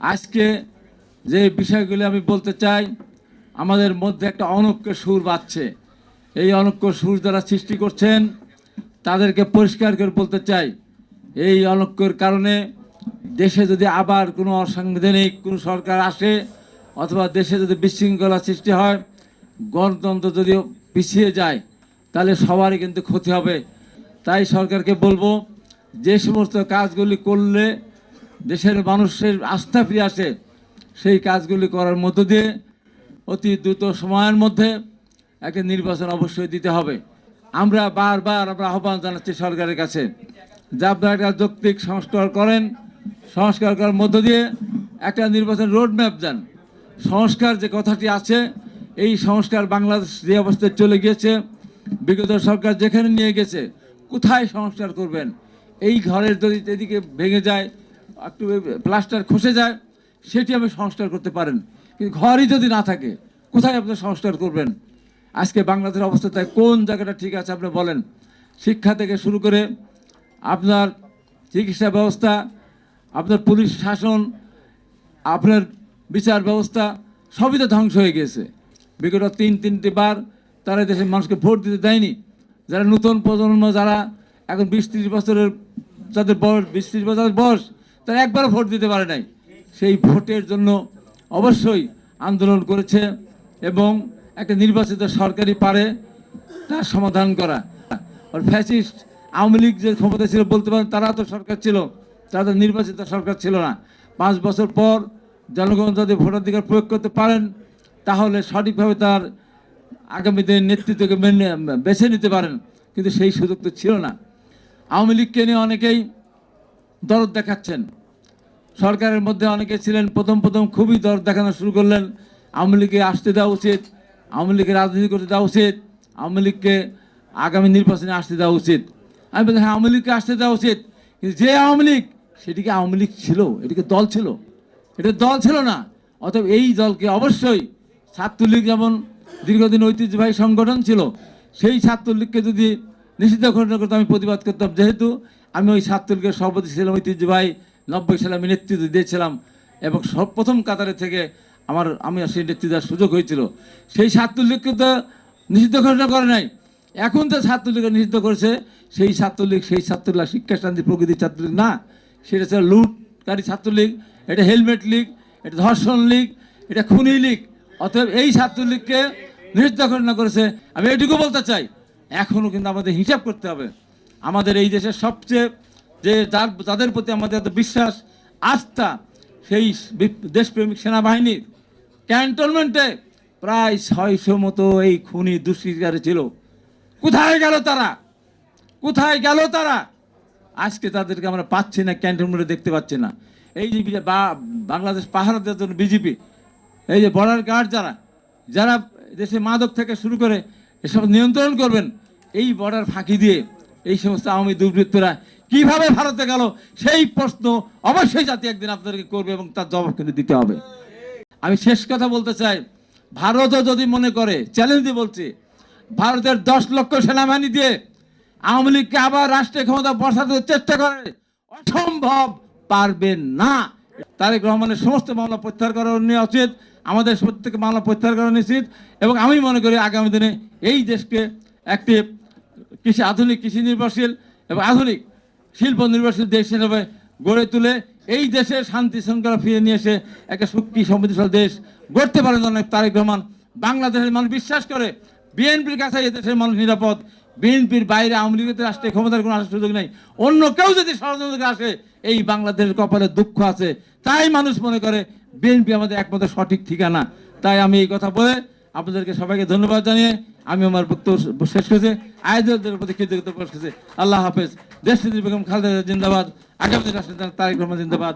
আজকে যে বিষয়গুলি আমি বলতে চাই, আমাদের মধ্যে একটা অনৈক্য সুর বাজছে। এই অনৈক্য সুর যারা সৃষ্টি করছেন তাদেরকে পরিষ্কার করে বলতে চাই, এই অনৈক্যের কারণে দেশে যদি আবার কোনো অসাংবিধানিক কোনো সরকার আসে অথবা দেশে যদি বিশৃঙ্খলা সৃষ্টি হয়, গণতন্ত্র যদি পিছিয়ে যায়, তাহলে সবারই কিন্তু ক্ষতি হবে। তাই সরকারকে বলবো, যে সমস্ত কাজগুলি করলে দেশের মানুষের আস্থা ফিরে আসে, সেই কাজগুলি করার মধ্য দিয়ে অতি দ্রুত সময়ের মধ্যে একটা নির্বাচন অবশ্যই দিতে হবে। আমরা বারবার আহ্বান জানাচ্ছি সরকারের কাছে যে আপনারা একটা যৌক্তিক সংস্কার করেন, সংস্কার করার মধ্য দিয়ে একটা নির্বাচন রোডম্যাপ দেন। সংস্কার যে কথাটি আছে, এই সংস্কার বাংলাদেশ যে অবস্থায় চলে গিয়েছে, বিগত সরকার যেখানে নিয়ে গেছে, কোথায় সংস্কার করবেন? এই ঘরের যদি এদিকে ভেঙে যায়, একটু প্লাস্টার খসে যায়, সেটি আপনি সংস্কার করতে পারেন, কিন্তু ঘরই যদি না থাকে, কোথায় আপনি সংস্কার করবেন? আজকে বাংলাদেশের অবস্থা তাই কোন জায়গাটা ঠিক আছে আপনি বলেন? শিক্ষা থেকে শুরু করে আপনার চিকিৎসা ব্যবস্থা, আপনার পুলিশ শাসন, আপনার বিচার ব্যবস্থা, সবই তো ধ্বংস হয়ে গেছে। বিগত তিনটি বার তারা দেশের মানুষকে ভোট দিতে দেয়নি। যারা নতুন প্রজন্ম, যারা এখন 20-30 বছরের, যাদের বয়স 20-30 বছরের বয়স, তারা একবারও ভোট দিতে পারে নাই। সেই ভোটের জন্য অবশ্যই আন্দোলন করেছে এবং একটা নির্বাচিত সরকারই পারে তার সমাধান করা। আর ফ্যাসিস্ট আওয়ামী লীগ যে ক্ষমতা ছিল, বলতে পারেন তারা তো সরকার ছিল, তারা তো নির্বাচিত সরকার ছিল না। 5 বছর পর জনগণ যদি ভোটাধিকার প্রয়োগ করতে পারেন, তাহলে সঠিকভাবে তার আগামী দিনের নেতৃত্বকে বেছে নিতে পারেন, কিন্তু সেই সুযোগ তো ছিল না। আওয়ামী লীগকে নিয়ে অনেকেই দরদ দেখাচ্ছেন। সরকারের মধ্যে অনেকে ছিলেন, প্রথম খুবই দরদ দেখানো শুরু করলেন, আওয়ামী লীগকে আসতে দেওয়া উচিত, আওয়ামী লীগকে রাজনীতি করতে দেওয়া উচিত, আওয়ামী লীগকে আগামী নির্বাচনে আসতে দেওয়া উচিত। আমি বলি, হ্যাঁ, আওয়ামী লীগকে আসতে দেওয়া উচিত, কিন্তু যে আওয়ামী লীগ, সেটিকে আওয়ামী লীগ ছিল? এটিকে দল ছিল? এটা দল ছিল না। অতএব এই দলকে অবশ্যই, ছাত্রলীগ যেমন দীর্ঘদিন ঐতিহ্যবাহী সংগঠন ছিল, সেই ছাত্রলীগকে যদি নিষিদ্ধ ঘোষণা করতে আমি প্রতিবাদ করতাম, যেহেতু আমি ওই ছাত্রলীগের সভাপতি ছিলাম, ঐতিহ্যবাহী 90 সালে আমি নেতৃত্ব দিয়েছিলাম এবং প্রথম কাতারে থেকে আমি সেই নেতৃত্ব দেওয়ার সুযোগ হয়েছিল। সেই ছাত্রলীগকে তো নিষিদ্ধ ঘোষণা করে নাই, এখন তো ছাত্রলীগকে নিষিদ্ধ করেছে। সেই ছাত্রলীগ শিক্ষা শান্তি প্রকৃতির ছাত্রলীগ না, সেটা ছিল লুটকারী ছাত্রলীগ, এটা হেলমেট লীগ, এটা ধর্ষণ লীগ, এটা খুনি লীগ। অতএব এই ছাত্রলীগকে নিষিদ্ধ ঘোষণা করেছে। আমি এটুকু বলতে চাই, এখনও কিন্তু আমাদের হিসাব করতে হবে। আমাদের এই দেশের সবচেয়ে যাদের প্রতি আমাদের এত বিশ্বাস, আস্থা, সেই দেশপ্রেমিক সেনাবাহিনীর ক্যান্টনমেন্টে প্রায় 600 মতো এই খুনি দুষ্কৃতিকারী ছিল। কোথায় গেল তারা? কোথায় গেল তারা? আজকে তাদেরকে আমরা পাচ্ছি না, ক্যান্টনমেন্টে দেখতে পাচ্ছি না। এই যে বাংলাদেশ পাহারা দেওয়ার জন্য বিজেপি, এই যে বর্ডার গার্ড, যারা দেশে মাদক থেকে শুরু করে এসব নিয়ন্ত্রণ করবেন, এই বর্ডার ফাঁকি দিয়ে এই সমস্ত আওয়ামী দুর্বৃত্তরা কিভাবে ভারতে গেল, সেই প্রশ্ন অবশ্যই জাতি একদিন আপনাদেরকে করবে এবং তার জবাব কিন্তু দিতে হবে। আমি শেষ কথা বলতে চাই, ভারতও যদি মনে করে, চ্যালেঞ্জ দিয়ে বলছি, ভারতের 10 লক্ষ সেনাবাহিনী দিয়ে আওয়ামী লীগকে আবার রাষ্ট্রীয় ক্ষমতা বসাতে চেষ্টা করে, অসম্ভব, পারবে না। তারেক রহমানের সমস্ত মামলা প্রত্যাহার করা নেওয়া উচিত, আমাদের প্রত্যেক মামলা প্রত্যাহার করা উচিত। এবং আমি মনে করি আগামী দিনে এই দেশকে একটি আধুনিক কৃষি নির্ভরশীল এবং আধুনিক শিল্প নির্ভরশীল দেশ হিসেবে গড়ে তুলে এই দেশের শান্তি শৃঙ্খলা ফিরে নিয়ে এসে একটা সুখী সমৃদ্ধশালী দেশ গড়তে পারেন জনাব তারেক রহমান। বাংলাদেশের মানুষ বিশ্বাস করে বিএনপির কাছে এই দেশের মানুষ নিরাপদ। বিএনপির বাইরে আওয়ামী লীগের রাষ্ট্রীয় ক্ষমতার কোনো আসার সুযোগ নেই। অন্য কেউ যদি ষড়যন্ত্র আসে, এই বাংলাদেশের কপালে দুঃখ আছে। তাই মানুষ মনে করে বিএনপি আমাদের একমাত্র সঠিক ঠিকানা। তাই আমি এই কথা বলে আপনাদেরকে সবাইকে ধন্যবাদ জানিয়ে আমি আমার বক্তব্য শেষ করেছি। আয়োজকদের প্রতি কৃতজ্ঞতা প্রকাশ করছি। আল্লাহ হাফেজ। দেশনেত্রী বেগম খালেদা জিন্দাবাদ। আগামী রাষ্ট্রপতি তারেক রহমান জিন্দাবাদ।